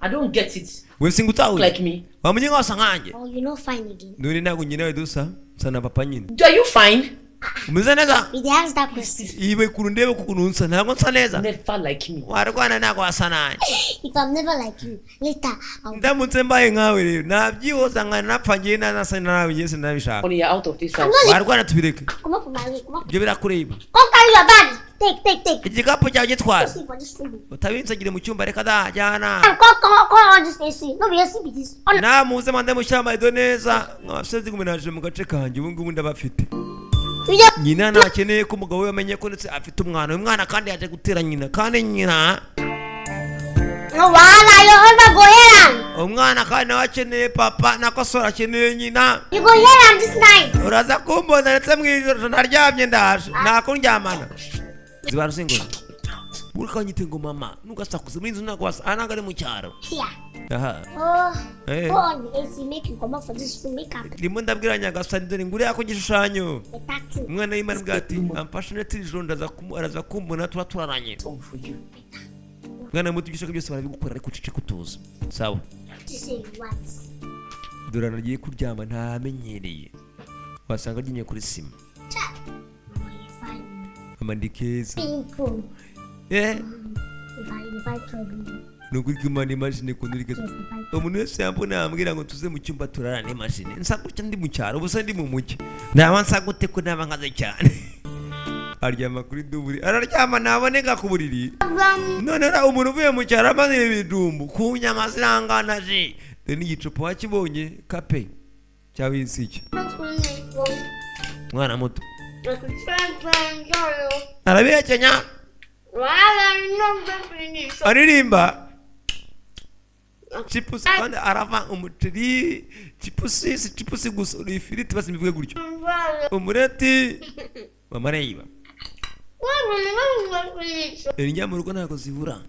I don't get it. We singutawe. Like me. Wamunye ngosanganje. Oh, you're not fine again. Nuri nago nyina dusa sana papa nyine. Are you fine? Umeze neza? We dey ask that question. Ibe kurundebe kukununsa ntago nsa neza. Never like me. Warwana nago asanaje. If I'm never like you, later I'll... Ndamutse mbaye nkawe rero nabyihoza ngana napfangiye nasa nawe ngese nabishaka. When you're out of this house. Warwana tubireke. Come up for my way. Come up. Byo birakureba. Come carry your bag. Take. Igikapu cyawe gitwara. Sleep for this room. Utabinzagire mu cyumba reka da jana. Come on this AC. No be AC be this. Na muze mande mushyamba idoneza mwaseze gumenaje mu gace kanje ubu ngubu ndabafite. Nyina nakeneye ko umugabo we amenye ko ndetse afite umwana kandi yaje gutera nyina kandi nyina no wala yo onda go here. Umwana kandi wakeneye papa nakosora akeneye nyina. You go here this night. Uraza kumbona ndetse mwijoro naryamye ndaje nakundyamana. Zibaru singo. Burikanyite ngo mama nugasakuze muri nzu nagwasa anagare mu cyaro. Here. Aha. Go on the AC make you come up for this room make up. Ndimo ndabwira nyagasani dore ngure yako gishushanyo. The taxi. Umwana y'Imana bwati ampassionate ijoro araza kumbona turaranye. Mwana mutu gishaka byose barabigukorera ariko ucice kutuza. Sawa. Dore nagiye kuryama ntamenyereye. Wasanga agiye kuri sima. Amandikeza. If I trouble. Nukuri kimani machine kunurikeza. Umuntu wese yambona ambwira ngo tuze mu cyumba turarane machine. Nsakuca ndi mu cyaro ubusa ndi mu mucyo. Nabansa gute ko nabangaze cyane. Aryama kuri duburi. Araryama naboneka ku buriri. None ra umuntu uvuye mu cyaro amaze ibidumbu kunyama zirangana je. Deni gicupa wakibonye kape. Cyawiziki. Mwana muto. Arabiye Kenya. Aririmba. Chipusi kandi arava umutiri chipusi gusa ifiriti basimbivuge gutyo. Umureti mamareba. Erinjya mu rugo ntago zibura.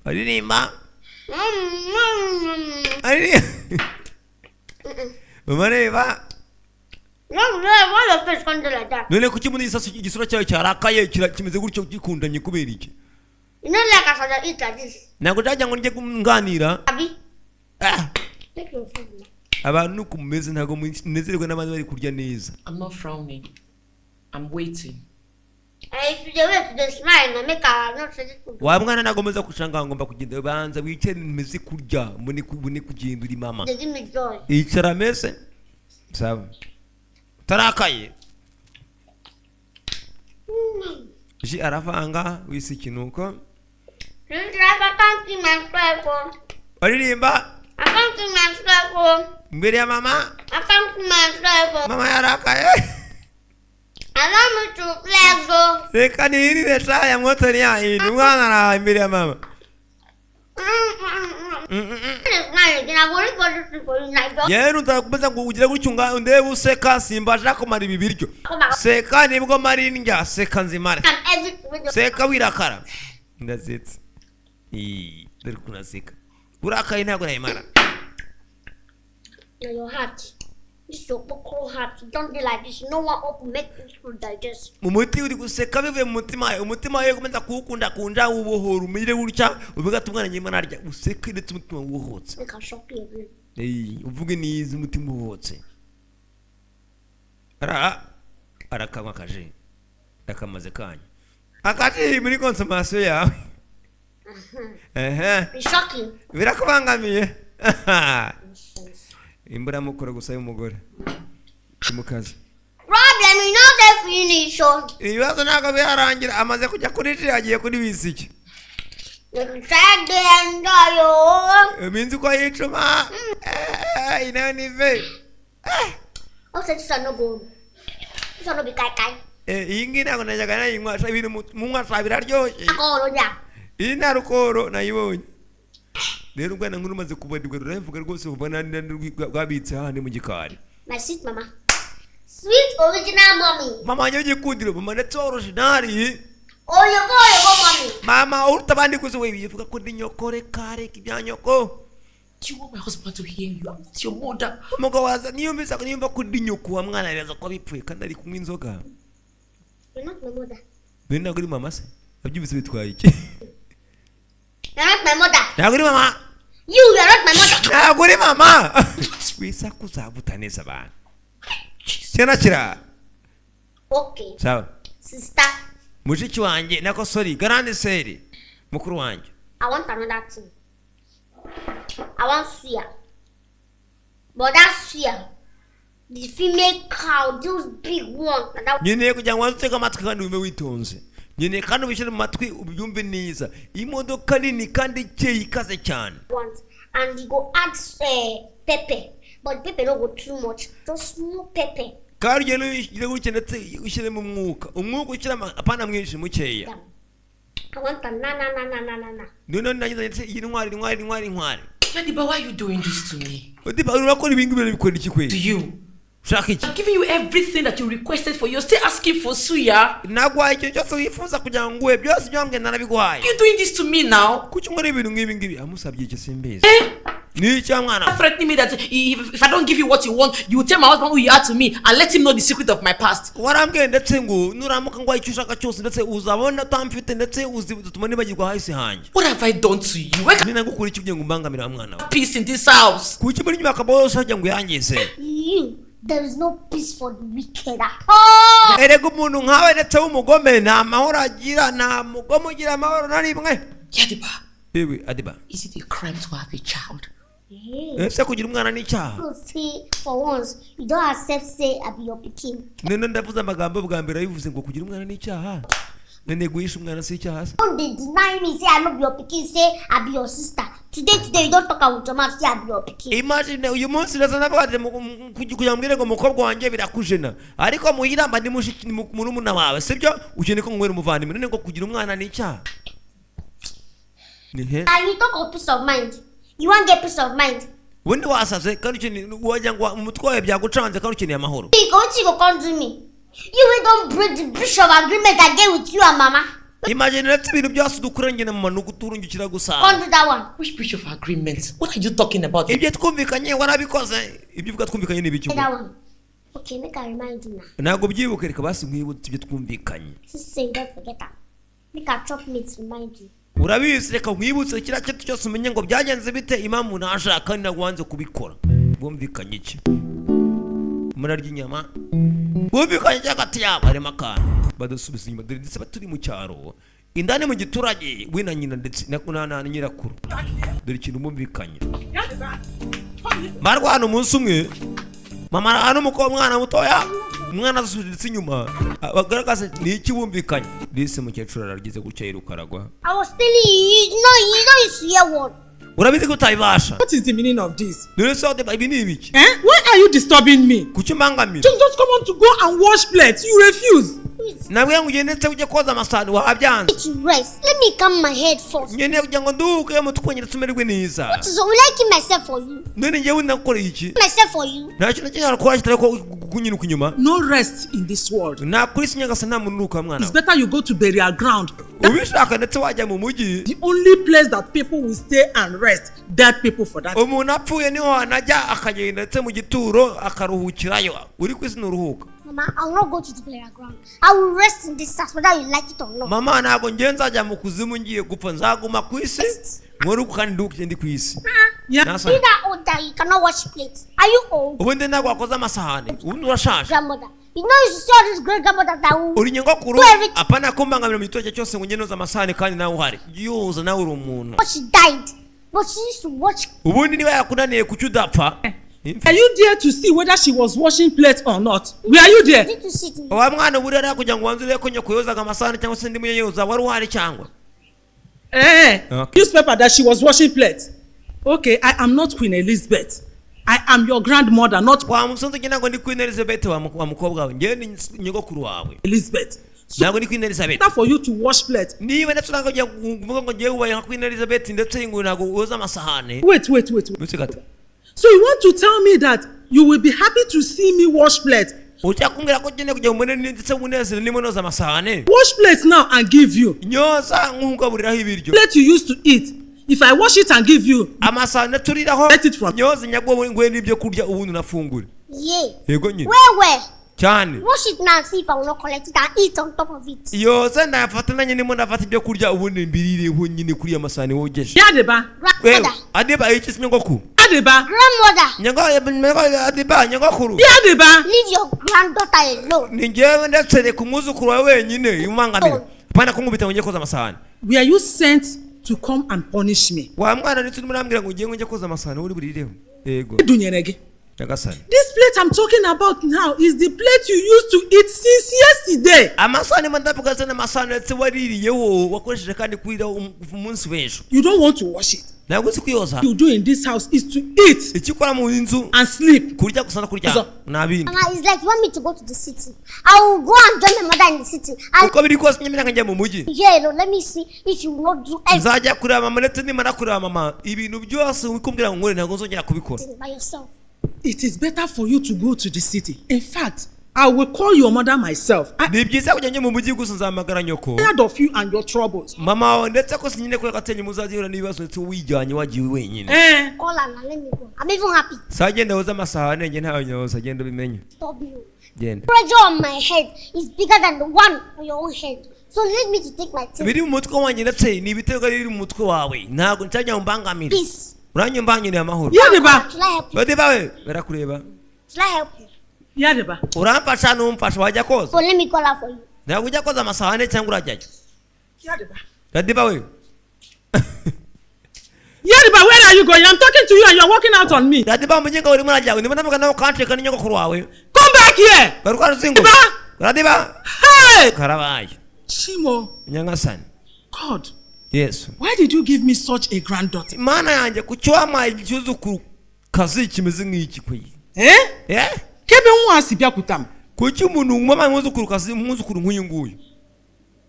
Aririmba. Mamareba. None kuki muri isasu igisura cyawe cyarakaye kimeze gutyo gikundanye kubera iki? You know like I said eat like this. Nago jajya ngo nje kunganira. Abi. Take your food. Abantu kumeze ntago munezerwe n'abandi bari kurya neza. I'm not frowning. I'm waiting. If you wait to smile no make a not say this. Wa mwana nagomeza kushanga ngomba kugenda banza wicare nimeze kurya mbone kugenda uri mama. They give me joy. Icara mese. Sawa. Tarakaye. Ji aravanga wisikinuko. Aririmba. Mbere ya mama. Mama yarakaye. Reka nirire saya motori yayi umwana ara imbere ya mama. Yenu utakubaza ngo ugira gucyunga ndebe useka simbaje kumara ibi biryo. Seka nibwo mari ndya seka nzimara. Seka wirakara. Ndazetse. Dore kuna seka. Urakaye ntago nayimara. Your heart. This your cold heart. Don't be like this. No one open make this food digest. Umuti uri guseka bive mu mutima wawe kumeza kuwukunda kunja ubohora umire gutya uvuga tumwana nyima narya useke ndetse umutima ubohotse. Make a shock you. Uvuge nizi umutima ubohotse. Arakanywa kaje. Akamaze kanya. Akati muri consommation yawe. Be shocking. Birakubangamiye. Imbura mukora gusa y'umugore. Kimukazi. Problem you know that finish. Ibibazo ntago byarangira amaze kujya kuri je agiye kuri bisiki. Minzi kwa yicuma. Ina nive. Ose tsano go. Tsano bi kai. Ingi ntago najaga nayinywa ibintu munywa sabira ryoshye. Akoro nya. Ina rukoro nayibonye. Rero ubwana nkuru maze kubadirwa ruravuga rwose ubona rwabitse handi mu gikari. My sweet mama. Sweet original mommy. Mama nyo gikundiro mama ndetse original. Oyo mommy. Mama urutabandi kuzo we bivuga ko ndi nyokore kare kibyanyoko. Do you want my husband to hear you? I'm not your mother. Mugo waza niyumvisa ko ko ndi nyoko wa mwana reza ko bipfuye kandi ari kumwe inzoga. You're not my mother. Nenda kuri mama se. Abyibise bitwaye iki? my mother. ntabwo uri mama You are not my mother. ntabwo uri mama wisakuza gutaneza abantu cyenakira Okay. sawa Sister, mushiki wanjye nako sorry grande seri mukuru wanjye I want another thing. I want Sia. But that Sia, the female cow, those big ones. And that nkeneye kugira ngo utege amatwi kandi wumve witonze nkeneye kandi ubishyire mu matwi ubyumve neza imodoka nini kandi ikeye ikaze cyane ones. And you go add pepper. But pepper don't go too much. Just small pepper. kandi ugenda ushyire gutya ndetse ushyiremo umwuka ushyiramo apana mwinshi mukeya I want a na. noneho nagize ndetse iyi ntwari Yadiba, why are you doing this to me? Odiba urakora ibingi bibiri bikora iki To kwe you. ushaka iki I'm giving you everything that you requested for. You're still asking for suya. nagwaye icyo cyose wifuza kugira ngo uwe byose byambwe narabigwaye You're doing this to me now. kuki nkora ibintu nk'ibi ngibi amusabye icyo simbizi ni icya mwana You're threatening me that if I don't give you what you want, you will tell my husband who you are to me and let him know the secret of my past. warambwiye ndetse ngo nuramuka ngo icyo ushaka cyose ndetse uzabona utamfite ndetse uzituma nibagirwa hahise hanjye What have I done to you? Where can ni nagukora iki kugira ngo umbangamire wa mwana we peace in this house? kuki muri nyuma akaba yose ajya ngo yangize You, there is no peace for the wicked at all. erega umuntu nkawe ndetse w'umugome nta mahoro agira nta mugome ugira amahoro na rimwe Yadiba, yewe adiba is it a crime to have a child? ese kugira umwana ni icyaha You see, for once, you don't accept say I be your picking. none ndavuze amagambo bwa mbere yabivuze ngo kugira umwana ni icyaha none guhisha umwana si icyaha se Don't they deny me say I no be your picking, say I be your sister. Today you don't talk about your mouth, say I be your picking. imagine uyu munsi ndetse nabaje kugira ngo mbwire ngo umukobwa wanjye birakujena ariko muhiramba ndi murumuna wawe sibyo ukeneye ko ngwera umuvandimwe none ngo kugira umwana ni icyaha ni he And you talk of peace of mind. You want get peace of mind. ubundi wasaze kandi ukeneye wajya ngo umutwe wawe byagucanze kandi ukeneye amahoro What you go come to me? You will don't break the bridge of agreement I get with you and mama. imagine ndetse ibintu byose dukuranye na mama nuguturungikira gusa Come do that one. Which breach of agreement? What are you talking about? ibyo twumvikanye warabikoze ibyo uvuga twumvikanye ni ibiki Say that one. Okay, make I remind you now. ntabwo byibuke reka basi mwibutse ibyo twumvikanye Just say don't forget that. Make I chop meat remind you. urabizi reka nkwibutse kiriya kintu cyose umenye ngo byagenze bite impamvu ntashaka kandi ntabwo wanze kubikora bumvikanye iki murarya inyama bumvikanye cyagati yabo harimo akantu badasubiza inyuma dore ndetse baturi mu cyaro indani mu giturage we na nyina ndetse na nyirakuru dore ikintu bumvikanye barwana umunsi umwe mama arahana umwana mutoya umwana asubitse inyuma bagaragaza ni iki bumvikanye ndetse mukecuru arageze gutya yiruka aragwa I was telling you, you see a word. urabizi ko utabibasha What is the meaning of this? none se wade ibi ni ibiki Why are you disturbing me? kuki mbangamira Just come on to go and wash plates. You refuse. nabwiye ngo ugende ndetse ujye koza amasahani wabyanze To rest. Let me calm my head first. ngeneye kugira ngo nduhuke mutwongere tumererwe neza So will I keep myself for you? none njyewe nakoreye iki Myself for you? nta kintu kintu nakora kitari ko kunyiruka inyuma No rest in this world. nakuri sinyagasa nta muntu uruka mwana It's better you go to burial ground. ubishaka ndetse wajya mu mujyi The only place that people will stay and rest. Dead people for that. umuntu apfuye niho hanajya akagenda ndetse mu gituro akaruhukirayo uri ku isi nuruhuka Mama, I will not go to the burial ground. I will rest in this house whether you like it or not. mama ntabwo ngiye nzajya mu kuzimu ngiye gupfa nzaguma ku isi nkoruka kandi nduhuke ndi ku isi Yeah. Nasa. You that old that you cannot wash plates. Are you old? ubundi ntabwo wakoze amasahani ubundi urashaje Grandmother. You know you should see all this great grandmother that will uri nyogokuru do everything. apana kumbangamira mu gitondo cyose ngo njye noza amasahani kandi nawe uhari yuza nawe uri umuntu but she died. But she used to watch. ubundi niba yakunaniye kuki udapfa Are you there to see whether she was washing plates or not? Were you there? Did you sit in wa mwana buriya rero kugira ngo wanzure ko nyoko yozaga amasahani cyangwa se ndimo yoza wari uhari cyangwa Okay. Newspaper that she was washing plates. Okay, I am not Queen Elizabeth. I am your grandmother, not wa musonzo ngira ngo ndi Queen Elizabeth wa mukobwa wawe ngewe ni nyogokuru wawe Elizabeth. ntabwo ni Queen Elizabeth Better for you to wash plates. niba ndetse ntabwo ugiye kuvuga ngo ngewe ubaye nka Queen Elizabeth ndetse ngo ntabwo woza amasahani Wait. musigata So you want to tell me that you will be happy to see me wash plates? ucyakubwira ko ugende kugira ngo umbone ndetse unezere ndimo noza amasahani Wash plates now and give you. nyoza nk'ugaburiraho ibiryo Plate you used to eat. If I wash it and give you, amasahani turiraho get it from. nyoza nyagwa ngwe n'ibyo kurya ubundi unafungure yeah. yego nyine Where? cyane. Wash it now and see if I will not collect it and eat on top of it. Yo se ndafata nanye nimo ndafata ibyo kurya ubundi mbirireho nyine kuri amasahani wogeje. Yadeba. Grandmother. Adeba iki nyogoku. Yadeba. Grandmother. Adeba nyogokuru. Yadeba. Leave your granddaughter alone. Ningewe ndetse ku muzukuru wawe wenyine imangamira. Pana kungubita ngiye koza amasahani. Were you sent to come and punish me? Wa mwana ndetse murambwira ngo ngiye koza amasahani uri burireho. Yego. Dunyerege. Yagasani. This plate I'm talking about now is the plate you used to eat since yesterday. Amasahani mandavuga zana amasahani ndetse waririyeho wakoresheje kandi kurira umunsi w'ejo. You don't want to wash it. Ntabwo uzi kuyoza. You do in this house is to eat. Ikikora mu nzu and sleep. Kurya gusa no kurya. Nabindi. Mama, it's like you want me to go to the city. I will go and join my mother in the city. And uko biri kose nyemera nkajya mu mujyi. yeah, no, let me see if you will not do everything. Nzajya kureba mama ndetse nimara kureba mama ibintu byose wikumbwira ngo nkore ntabwo nzongera kubikora. By yourself. It is better for you to go to the city. In fact, I will call your mother myself. Ni byiza kujya njye mu mujyi gusa nzamagara nyoko. Tired of you and your troubles. Mama wawe ndetse ko sinyine kuri gatenye muzagihura n'ibibazo ndetse wijyanye wagiwe wenyine. Call her now, let me go. I'm even happy. Sagenda woza amasahani nge ntawe nyoza genda bimenye. Stop you. Genda. Pressure on my head is bigger than the one on your own head. So let me to take my things. Biri mu mutwe wanjye ndetse ni ibitego biri mu mutwe wawe. Ntabwo ncyajya mbangamira. Peace. Uranyumbangire amahoro. Yadeba. Should I help you? Badiba we barakureba. Should I help you? Yadeba. Uramfasha numfasha wajya koza. So let me call her for you. Ntabwo ujya koza amasahani cyangwa urajyayo. Yadeba. Badiba we. Yadeba, where are you going? I'm talking to you and you're walking out on me. Badiba mujinga uri murajyawe ndimo ndavuga nawe kantreka n'inyogokuru wawe. Come back here. Garuka ruzingo. Badiba. Hey! Karabaye. Shimo. Nyangasani. God. Yes. Why did you give me such a granddaughter? Mana yanjye kucyoma icyuzukuru kazi kimeze nk'iki kwe. Kebe nwa bya kutam. Kuki umuntu mama mwuzukuru kazi mwuzukuru nk'uyu nguyu.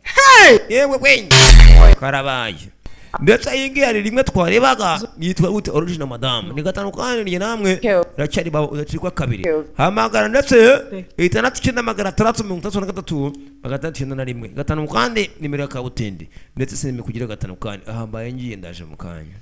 Hey! Yewe kwenye. Karabaye. Ndetse iyi ngiyi ari rimwe twarebaga yitwa ute original madam. Ni gatanu kandi ni namwe racyari baba udacirwa kabiri. Hamagara ndetse 693 633 gatanu kandi nimero ya kabutindi. Ndetse sinime kugira gatanu kandi ahambaye ngiye ndaje mu kanya.